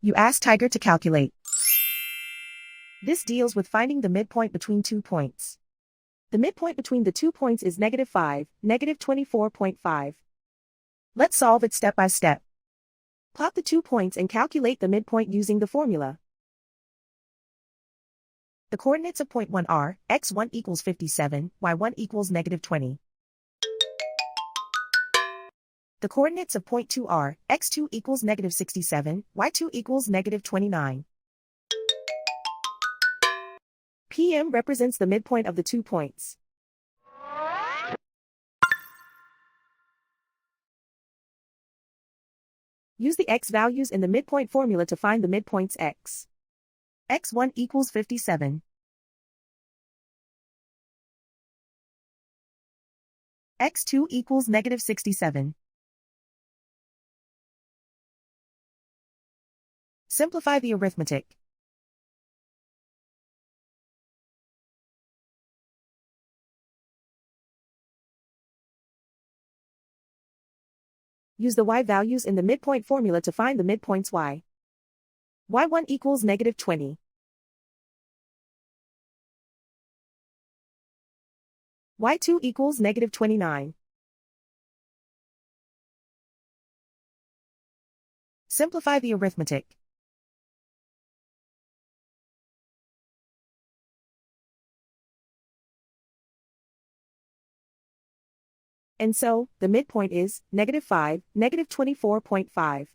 You ask Tiger to calculate. This deals with finding the midpoint between 2 points. The midpoint between the 2 points is -5, -24.5. Let's solve it step by step. Plot the 2 points and calculate the midpoint using the formula. The coordinates of point 1 are, x1 equals 57, y1 equals -20. The coordinates of point 2 are, x2 equals -67, y2 equals -29. PM represents the midpoint of the 2 points. Use the x values in the midpoint formula to find the midpoints x. x1 equals 57. x2 equals -67. Simplify the arithmetic. Use the y values in the midpoint formula to find the midpoints y. y1 equals -20. y2 equals -29. Simplify the arithmetic. And so, the midpoint is -5, -24.5.